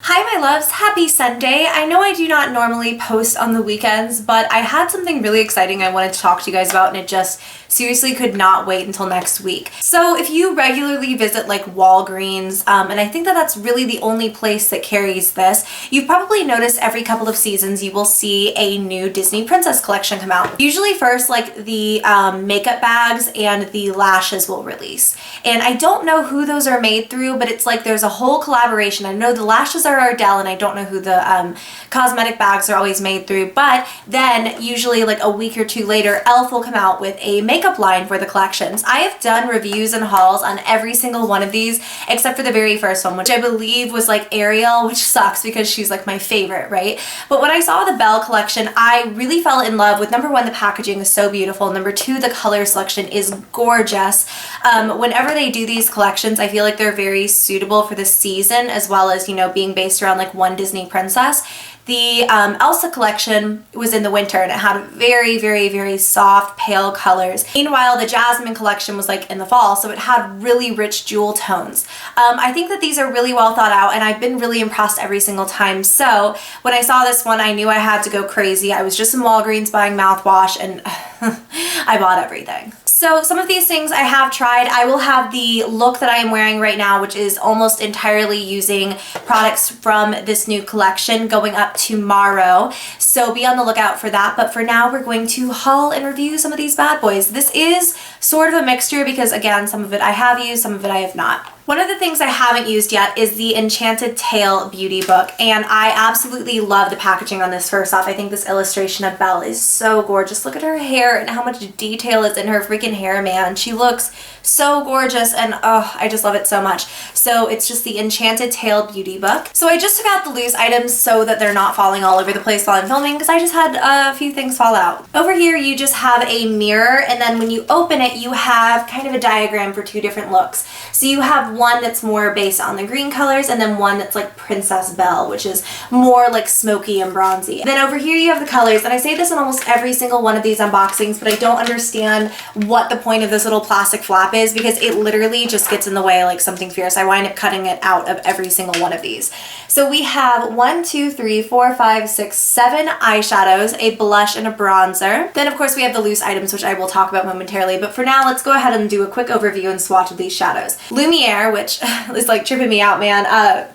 Hi my loves, happy Sunday. I know I do not normally post on the weekends, but I had something really exciting I wanted to talk to you guys about and it just seriously could not wait until next week. So if you regularly visit like Walgreens, and I think that that's really the only place that carries this, you've probably noticed every couple of seasons you will see a new Disney Princess collection come out. Usually first like the makeup bags and the lashes will release. And I don't know who those are made through, but it's like there's a whole collaboration. I know the lashes are Belle, and I don't know who the cosmetic bags are always made through, but then usually like a week or two later, e.l.f. will come out with a makeup line for the collections. I have done reviews and hauls on every single one of these except for the very first one, which I believe was like Ariel, which sucks because she's like my favorite, right? But when I saw the Belle collection, I really fell in love with, number one, the packaging is so beautiful. Number two, the color selection is gorgeous. Whenever they do these collections, I feel like they're very suitable for the season as well as, you know, being based around like one Disney princess. The Elsa collection was in the winter and it had very, very, very soft, pale colors. Meanwhile, the Jasmine collection was like in the fall, so it had really rich jewel tones. I think that these are really well thought out and I've been really impressed every single time. So when I saw this one, I knew I had to go crazy. I was just in Walgreens buying mouthwash and I bought everything. So some of these things I have tried. I will have the look that I am wearing right now, which is almost entirely using products from this new collection, going up tomorrow. So be on the lookout for that. But for now, we're going to haul and review some of these bad boys. This is sort of a mixture because again, some of it I have used, some of it I have not. One of the things I haven't used yet is the Enchanted Tale beauty book, and I absolutely love the packaging on this. First off, I think this illustration of Belle is so gorgeous. Look at her hair and how much detail is in her freaking hair, man. She looks so gorgeous and oh, I just love it so much. So it's just the Enchanted Tale beauty book. So I just took out the loose items so that they're not falling all over the place while I'm filming because I just had a few things fall out. Over here you just have a mirror, and then when you open it you have kind of a diagram for two different looks. So you have one that's more based on the green colors and then one that's like Princess Belle, which is more like smoky and bronzy. Then over here you have the colors, and I say this in almost every single one of these unboxings, but I don't understand what the point of this little plastic flap is because it literally just gets in the way like something fierce. I wind up cutting it out of every single one of these. So we have 1, 2, 3, 4, 5, 6, 7 eyeshadows, a blush, and a bronzer. Then of course we have the loose items, which I will talk about momentarily, but for now let's go ahead and do a quick overview and swatch of these shadows. Lumiere, which is like tripping me out, man.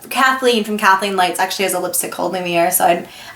Kathleen from Kathleen Lights actually has a lipstick called Lumiere, so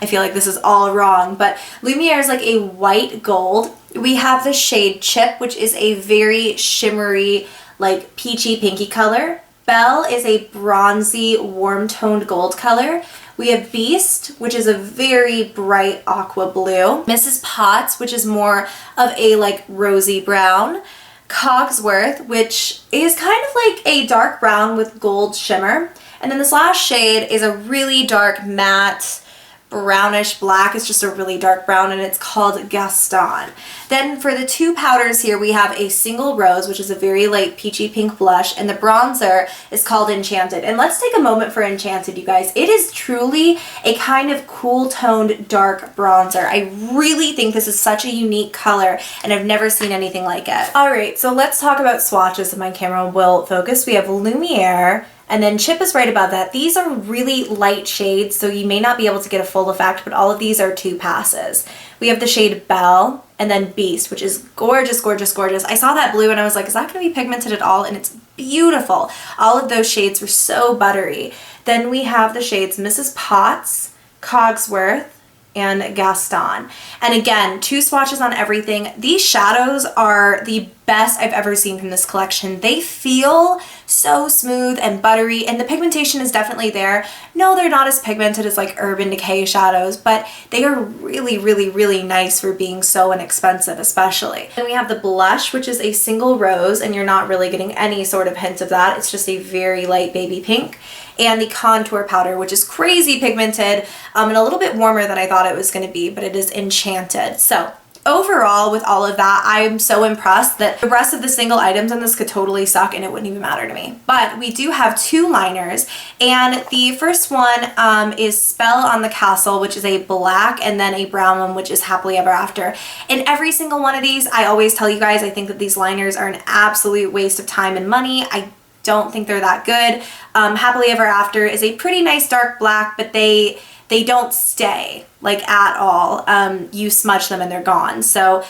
I feel like this is all wrong, but Lumiere is like a white gold. We have the shade Chip, which is a very shimmery, like peachy pinky color. Belle is a bronzy, warm-toned gold color. We have Beast, which is a very bright aqua blue. Mrs. Potts, which is more of a like rosy brown. Cogsworth, which is kind of like a dark brown with gold shimmer. And then this last shade is a really dark matte brownish black. It's just a really dark brown and it's called Gaston. Then for the two powders here we have a single rose, which is a very light peachy pink blush, and the bronzer is called Enchanted. And let's take a moment for Enchanted, you guys. It is truly a kind of cool toned dark bronzer. I really think this is such a unique color and I've never seen anything like it. Alright, so let's talk about swatches if my camera will focus. We have Lumiere, and then Chip is right above that. These are really light shades, so you may not be able to get a full effect, but all of these are 2 passes. We have the shade Belle, and then Beast, which is gorgeous, gorgeous, gorgeous. I saw that blue and I was like, is that going to be pigmented at all? And it's beautiful. All of those shades were so buttery. Then we have the shades Mrs. Potts, Cogsworth, and Gaston. And again, 2 swatches on everything. These shadows are the best I've ever seen from this collection. They feel so smooth and buttery, and the pigmentation is definitely there. No, they're not as pigmented as like Urban Decay shadows, but they are really, really, really nice for being so inexpensive, especially. And we have the blush, which is a single rose, and you're not really getting any sort of hint of that. It's just a very light baby pink. And the contour powder, which is crazy pigmented and a little bit warmer than I thought it was going to be, but it is Enchanted. So overall, with all of that, I'm so impressed that the rest of the single items in this could totally suck and it wouldn't even matter to me. But we do have 2 liners, and the first one is Spell on the Castle, which is a black, and then a brown one, which is Happily Ever After. In every single one of these, I always tell you guys, I think that these liners are an absolute waste of time and money. I don't think they're that good. Happily Ever After is a pretty nice dark black, but they don't stay like at all. You smudge them and they're gone. So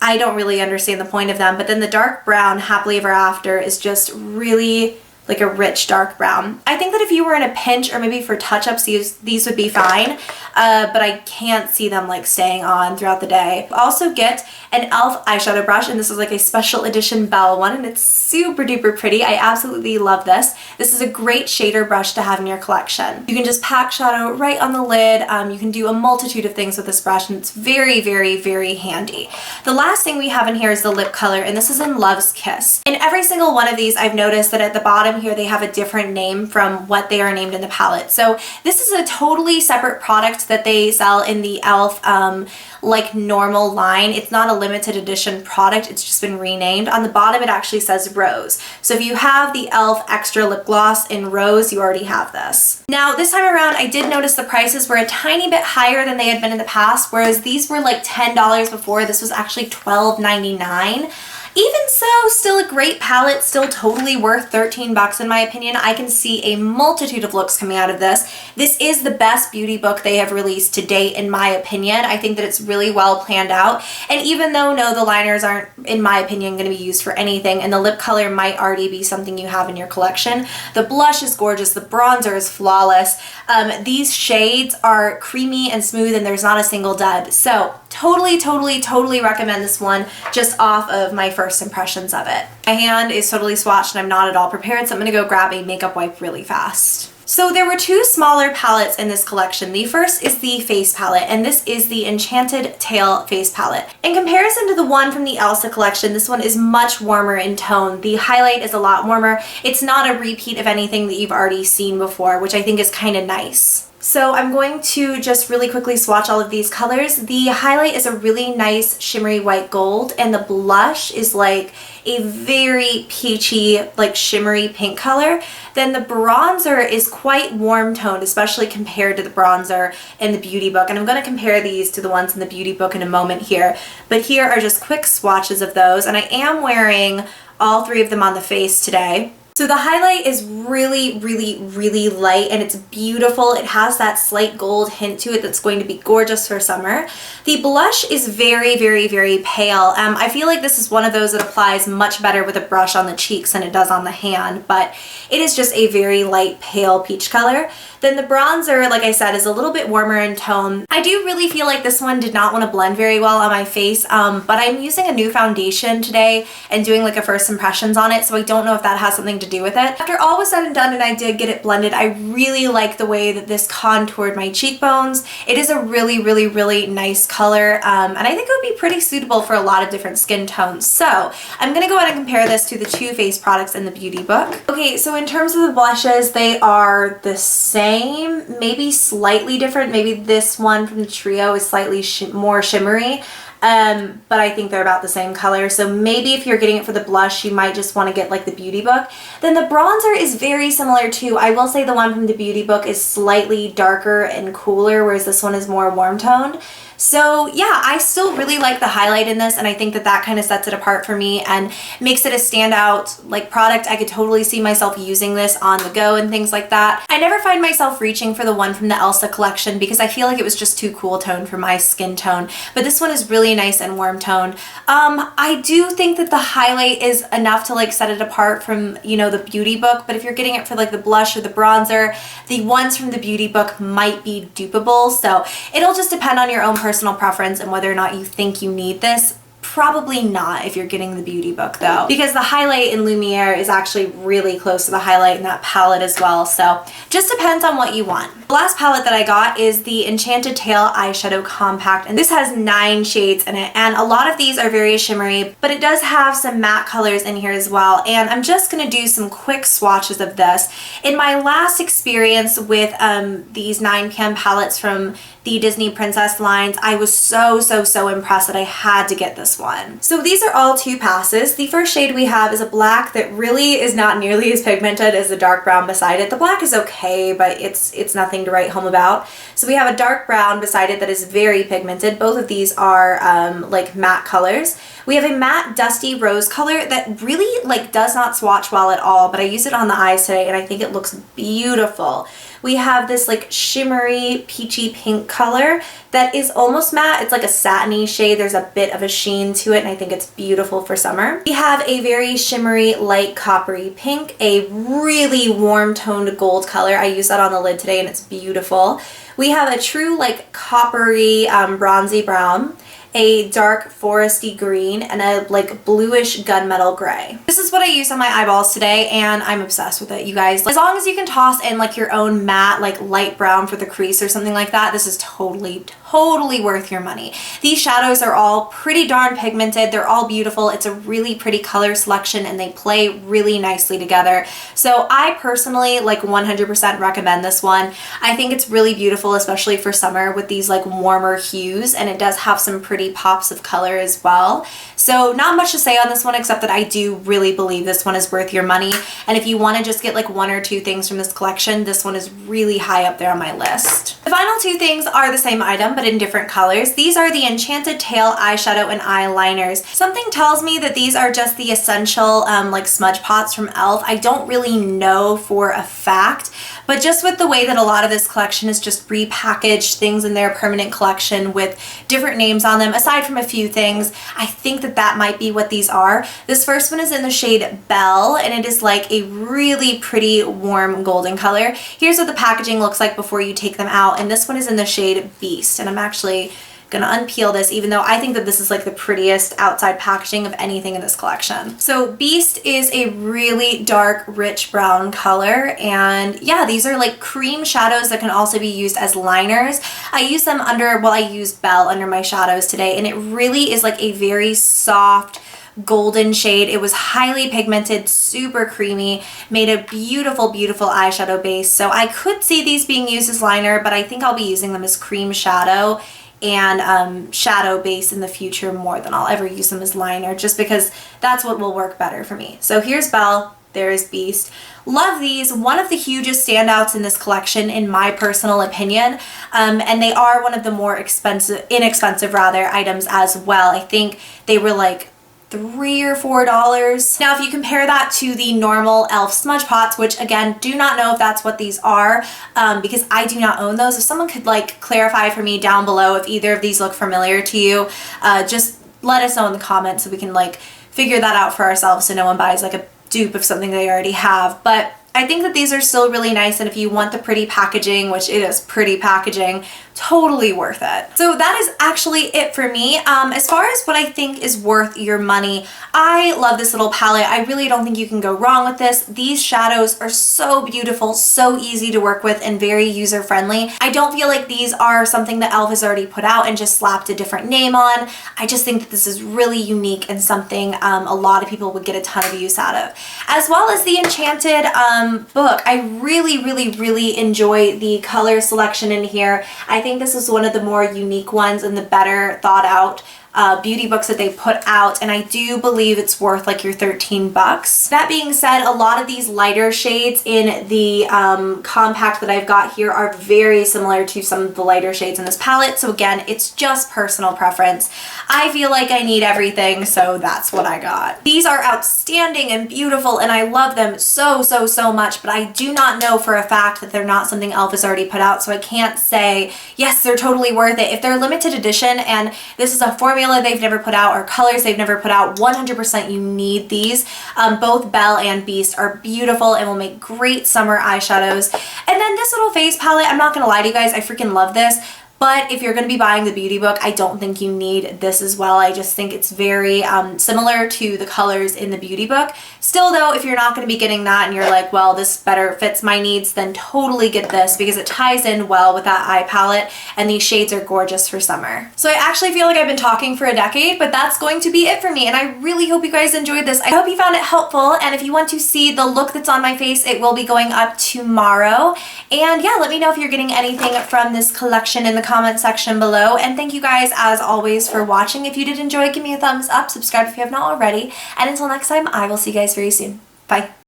I don't really understand the point of them. But then the dark brown Happily Ever After is just really like a rich dark brown. I think that if you were in a pinch or maybe for touch-ups, these would be fine, but I can't see them like staying on throughout the day. Also get an e.l.f. eyeshadow brush, and this is like a special edition Belle one, and it's super duper pretty. I absolutely love this. This is a great shader brush to have in your collection. You can just pack shadow right on the lid. You can do a multitude of things with this brush, and it's very, very, very handy. The last thing we have in here is the lip color, and this is in Love's Kiss. In every single one of these, I've noticed that at the bottom here they have a different name from what they are named in the palette. So this is a totally separate product that they sell in the e.l.f. Like normal line. It's not a limited edition product, it's just been renamed. On the bottom it actually says Rose. So if you have the e.l.f. extra lip gloss in Rose, you already have this. Now this time around I did notice the prices were a tiny bit higher than they had been in the past, whereas these were like $10 before. This was actually $12.99. Even so, still a great palette, still totally worth 13 bucks in my opinion. I can see a multitude of looks coming out of this. This is the best beauty book they have released to date in my opinion. I think that it's really well planned out. And even though no, the liners aren't, in my opinion, going to be used for anything, and the lip color might already be something you have in your collection, the blush is gorgeous, the bronzer is flawless. These shades are creamy and smooth and there's not a single dud. So totally, totally, totally recommend this one just off of my first impressions of it. My hand is totally swatched and I'm not at all prepared, so I'm gonna go grab a makeup wipe really fast. So there were two smaller palettes in this collection. The first is the face palette, and this is the Enchanted Tail face palette. In comparison to the one from the Elsa collection, this one is much warmer in tone. The highlight is a lot warmer. It's not a repeat of anything that you've already seen before, which I think is kind of nice. So I'm going to just really quickly swatch all of these colors. The highlight is a really nice shimmery white gold, and the blush is like a very peachy, like shimmery pink color. Then the bronzer is quite warm toned, especially compared to the bronzer in the beauty book. And I'm going to compare these to the ones in the beauty book in a moment here. But here are just quick swatches of those. And I am wearing all three of them on the face today. So the highlight is really, really, really light and it's beautiful. It has that slight gold hint to it that's going to be gorgeous for summer. The blush is very, very, very pale. I feel like this is one of those that applies much better with a brush on the cheeks than it does on the hand, but it is just a very light, pale peach color. Then the bronzer, like I said, is a little bit warmer in tone. I do really feel like this one did not want to blend very well on my face, but I'm using a new foundation today and doing like a first impressions on it, so I don't know if that has something to do with it. After all was said and done and I did get it blended, I really like the way that this contoured my cheekbones. It is a really, really, really nice color, and I think it would be pretty suitable for a lot of different skin tones. So I'm going to go ahead and compare this to the two face products in the beauty book. Okay, so in terms of the blushes, they are the same, maybe slightly different. Maybe this one from the trio is slightly more shimmery. But I think they're about the same color. So maybe if you're getting it for the blush, you might just want to get like the beauty book. Then the bronzer is very similar too. I will say the one from the beauty book is slightly darker and cooler, whereas this one is more warm toned. So yeah, I still really like the highlight in this, and I think that that kind of sets it apart for me and makes it a standout like product. I could totally see myself using this on the go and things like that. I never find myself reaching for the one from the Elsa collection because I feel like it was just too cool tone for my skin tone, but this one is really nice and warm toned. I do think that the highlight is enough to like set it apart from, you know, the beauty book, but if you're getting it for like the blush or the bronzer, the ones from the beauty book might be dupeable, so it'll just depend on your own personal preference and whether or not you think you need this. Probably not if you're getting the beauty book though, because the highlight in Lumiere is actually really close to the highlight in that palette as well, so just depends on what you want. The last palette that I got is the Enchanted Tail Eyeshadow Compact, and this has 9 shades in it, and a lot of these are very shimmery, but it does have some matte colors in here as well, and I'm just going to do some quick swatches of this. In my last experience with these 9 PM palettes from the Disney Princess lines, I was so impressed that I had to get this this one. So these are all 2 passes. The first shade we have is a black that really is not nearly as pigmented as the dark brown beside it. The black is okay, but it's nothing to write home about. So we have a dark brown beside it that is very pigmented. Both of these are like matte colors. We have a matte dusty rose color that really like does not swatch well at all, but I used it on the eyes today and I think it looks beautiful. We have this like shimmery peachy pink color that is almost matte. It's like a satiny shade. There's a bit of a sheen to it and I think it's beautiful for summer. We have a very shimmery light coppery pink, a really warm toned gold color. I used that on the lid today and it's beautiful. We have a true like coppery bronzy brown, a dark foresty green, and a like bluish gunmetal gray. This is what I used on my eyeballs today and I'm obsessed with it, you guys. As long as you can toss in like your own matte like light brown for the crease or something like that, this is totally worth your money. These shadows are all pretty darn pigmented. They're all beautiful. It's a really pretty color selection and they play really nicely together. So I personally like 100% recommend this one. I think it's really beautiful, especially for summer with these like warmer hues, and it does have some pretty pops of color as well. So not much to say on this one except that I do really believe this one is worth your money, and if you want to just get like 1 or 2 things from this collection, this one is really high up there on my list. The final 2 things are the same item but in different colors. These are the Enchanted Tail Eyeshadow and Eyeliners. Something tells me that these are just the essential like smudge pots from e.l.f. I don't really know for a fact, but just with the way that a lot of this collection is just repackaged things in their permanent collection with different names on them, aside from a few things, I think that that might be what these are. This first one is in the shade Belle, and it is like a really pretty warm golden color. Here's what the packaging looks like before you take them out, and this one is in the shade Beast, and I'm actually gonna unpeel this, even though I think that this is like the prettiest outside packaging of anything in this collection. So Beast is a really dark, rich brown color, and yeah, these are like cream shadows that can also be used as liners. I use them under, well, I use Belle under my shadows today, and it really is like a very soft, golden shade. It was highly pigmented, super creamy, made a beautiful eyeshadow base. So I could see these being used as liner, but I think I'll be using them as cream shadow and shadow base in the future more than I'll ever use them as liner, just because that's what will work better for me. So here's Belle, there is Beast. Love these. One of the hugest standouts in this collection in my personal opinion, and they are one of the more inexpensive rather items as well. I think they were like $3 or $4. Now, if you compare that to the normal e.l.f. smudge pots, which again, do not know if that's what these are, because I do not own those. If someone could like clarify for me down below if either of these look familiar to you, just let us know in the comments so we can like figure that out for ourselves so no one buys like a dupe of something they already have. But I think that these are still really nice, and if you want the pretty packaging, which it is pretty packaging, totally worth it. So that is actually it for me. As far as what I think is worth your money, I love this little palette. I really don't think you can go wrong with this. These shadows are so beautiful, so easy to work with, and very user-friendly. I don't feel like these are something that e.l.f. has already put out and just slapped a different name on. I just think that this is really unique and something a lot of people would get a ton of use out of. As well as the Enchanted book. I really enjoy the color selection in here. I think this is one of the more unique ones and the better thought out beauty books that they put out, and I do believe it's worth like your 13 bucks. That being said, a lot of these lighter shades in the compact that I've got here are very similar to some of the lighter shades in this palette, so again, it's just personal preference. I feel like I need everything, so that's what I got. These are outstanding and beautiful, and I love them so much, but I do not know for a fact that they're not something e.l.f. has already put out, so I can't say, yes, they're totally worth it. If they're limited edition and this is a formula they've never put out or colors they've never put out, 100% you need these. Both Belle and Beast are beautiful and will make great summer eyeshadows. And then this little face palette, I'm not gonna lie to you guys, I freaking love this. But if you're going to be buying the beauty book, I don't think you need this as well. I just think it's very similar to the colors in the beauty book. Still though, if you're not going to be getting that and you're like, well, this better fits my needs, then totally get this because it ties in well with that eye palette and these shades are gorgeous for summer. So I actually feel like I've been talking for a decade, but that's going to be it for me. And I really hope you guys enjoyed this. I hope you found it helpful. And if you want to see the look that's on my face, it will be going up tomorrow. And yeah, let me know if you're getting anything from this collection in the comment section below. And thank you guys, as always, for watching. If you did enjoy, give me a thumbs up, subscribe if you have not already. And until next time, I will see you guys very soon. Bye.